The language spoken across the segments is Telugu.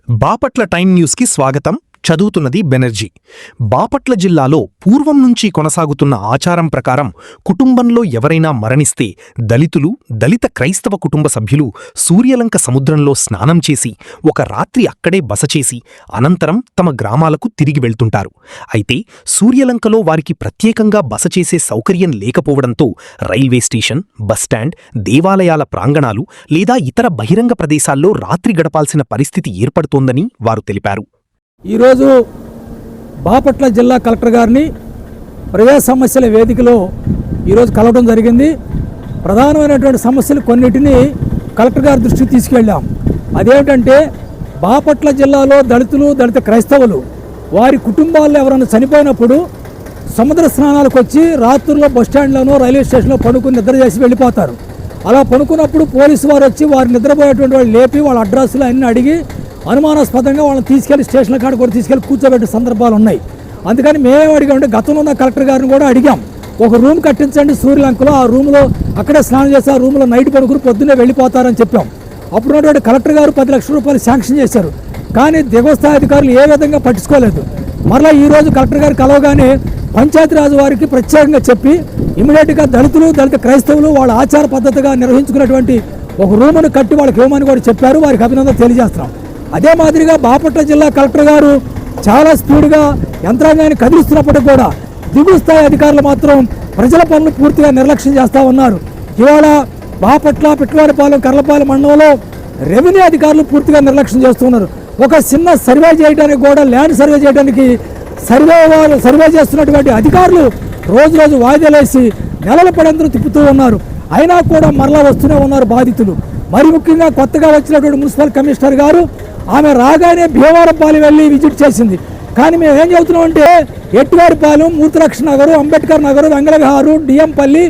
బాపట్ల టైమ్ న్యూస్కి స్వాగతం. చదువుతున్నది బెనర్జీ. బాపట్ల జిల్లాలో పూర్వం నుంచి కొనసాగుతున్న ఆచారం ప్రకారం కుటుంబంలో ఎవరైనా మరణిస్తే దళితులు, దళిత క్రైస్తవ కుటుంబ సభ్యులు సూర్యలంక సముద్రంలో స్నానం చేసి ఒక రాత్రి అక్కడే బస చేసి అనంతరం తమ గ్రామాలకు తిరిగి వెళ్తుంటారు. అయితే సూర్యలంకలో వారికి ప్రత్యేకంగా బస చేసే సౌకర్యం లేకపోవడంతో రైల్వే స్టేషన్, బస్టాండ్, దేవాలయాల ప్రాంగణాలు లేదా ఇతర బహిరంగ ప్రదేశాల్లో రాత్రి గడపాల్సిన పరిస్థితి ఏర్పడుతోందని వారు తెలిపారు. ఈరోజు బాపట్ల జిల్లా కలెక్టర్ గారిని ప్రజా సమస్యల వేదికలో ఈరోజు కలవడం జరిగింది. ప్రధానమైనటువంటి సమస్యలు కొన్నిటిని కలెక్టర్ గారి దృష్టికి తీసుకెళ్ళాం. అదేమిటంటే బాపట్ల జిల్లాలో దళితులు, దళిత క్రైస్తవులు వారి కుటుంబాల్లో ఎవరైనా చనిపోయినప్పుడు సముద్ర స్నానాలకు వచ్చి రాత్రుల్లో బస్టాండ్లోనో రైల్వే స్టేషన్లో పడుకుని నిద్ర చేసి వెళ్ళిపోతారు. అలా పడుకున్నప్పుడు పోలీసు వారు వచ్చి వారు నిద్రపోయేటువంటి వాళ్ళు లేపి వాళ్ళ అడ్రస్లు అన్నీ అడిగి అనుమానాస్పదంగా వాళ్ళని తీసుకెళ్లి స్టేషన్ల కాడ కూడా తీసుకెళ్లి కూర్చోబెట్టే సందర్భాలు ఉన్నాయి. అందుకని మేమేం అడిగామంటే గతంలో ఉన్న కలెక్టర్ గారిని కూడా అడిగాం, ఒక రూమ్ కట్టించండి సూర్యలంకలో, ఆ రూమ్లో అక్కడే స్నానం చేసి ఆ రూమ్లో నైట్ పడుకుని పొద్దున్నే వెళ్ళిపోతారని చెప్పాం. అప్పుడు ఉన్నటువంటి కలెక్టర్ గారు 10 లక్షల రూపాయలు శాంక్షన్ చేశారు. కానీ దిగువ స్థాయి అధికారులు ఏ విధంగా పట్టించుకోలేదు. మరలా ఈరోజు కలెక్టర్ గారు కలవగానే పంచాయతీరాజ్ వారికి ప్రత్యేకంగా చెప్పి ఇమీడియట్గా దళితులు, దళిత క్రైస్తవులు వాళ్ళ ఆచార పద్ధతిగా నిర్వహించుకున్నటువంటి ఒక రూమును కట్టి వాళ్ళకి ఇవ్వమని కూడా చెప్పారు. వారికి అభినందన తెలియజేస్తున్నాం. అదే మాదిరిగా బాపట్ల జిల్లా కలెక్టర్ గారు చాలా స్పీడ్గా యంత్రాంగాన్ని కదిలిస్తున్నప్పటికీ కూడా దిగువ స్థాయి అధికారులు మాత్రం ప్రజల పనులు పూర్తిగా నిర్లక్ష్యం చేస్తూ ఉన్నారు. ఇవాళ బాపట్ల, పిట్లవారిపాలెం, కర్లపాలెం మండలంలో రెవెన్యూ అధికారులు పూర్తిగా నిర్లక్ష్యం చేస్తున్నారు. ఒక చిన్న సర్వే చేయడానికి కూడా, ల్యాండ్ సర్వే చేయడానికి సర్వే చేస్తున్నటువంటి అధికారులు రోజు వాయిదాలేసి నెలల పడంతరం తిప్పుతూ ఉన్నారు. అయినా కూడా మరలా వస్తూనే ఉన్నారు బాధితులు. మరి ముఖ్యంగా కొత్తగా వచ్చినటువంటి మున్సిపల్ కమిషనర్ గారు ఆమె రాగానే భీమవరంపాలెం వెళ్ళి విజిట్ చేసింది. కానీ మేము ఏం చెబుతున్నామంటే ఎట్టివారిపాలెం, మూర్తిలక్ష్మి నగరు, అంబేద్కర్ నగరు, వెంగళవిహారు, డిఎంపల్లి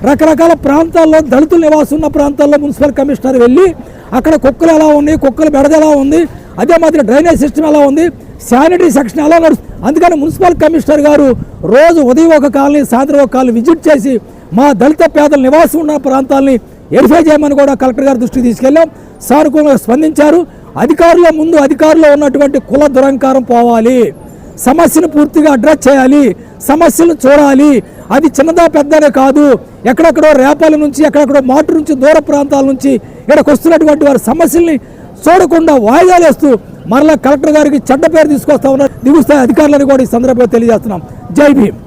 రకరకాల ప్రాంతాల్లో దళితులు నివాసం ఉన్న ప్రాంతాల్లో మున్సిపల్ కమిషనర్ వెళ్ళి అక్కడ కుక్కలు ఎలా ఉన్నాయి, కుక్కల బెడద ఎలా ఉంది, అదే మాదిరి డ్రైనేజ్ సిస్టమ్ ఎలా ఉంది, శానిటరీ సెక్షన్ ఎలా నడుస్తుంది. అందుకని మున్సిపల్ కమిషనర్ గారు రోజు ఉదయం ఒక కాలనీ, సాయంత్రం ఒక కాలనీ విజిట్ చేసి మా దళిత పేదల నివాసం ఉన్న ప్రాంతాలని వెరిఫై చేయమని కూడా కలెక్టర్ గారి దృష్టికి తీసుకెళ్ళాం. సానుకూలంగా స్పందించారు. అధికారుల్లో ఉన్నటువంటి కుల దురంకారం పోవాలి, సమస్యను పూర్తిగా అడ్రస్ చేయాలి, సమస్యలు చూడాలి. అది చిన్నదా పెద్దనే కాదు, ఎక్కడెక్కడో రేపాల నుంచి, ఎక్కడెక్కడో మాటు నుంచి, దూర ప్రాంతాల నుంచి ఇక్కడికి వస్తున్నటువంటి వారి సమస్యల్ని చూడకుండా వాయిదాలేస్తూ మరలా కలెక్టర్ గారికి చెడ్డ పేరు తీసుకొస్తా ఉన్నారు దిగువ స్థాయి అధికారులను కూడా ఈ సందర్భంగా తెలియజేస్తున్నాం. జై భీమ్.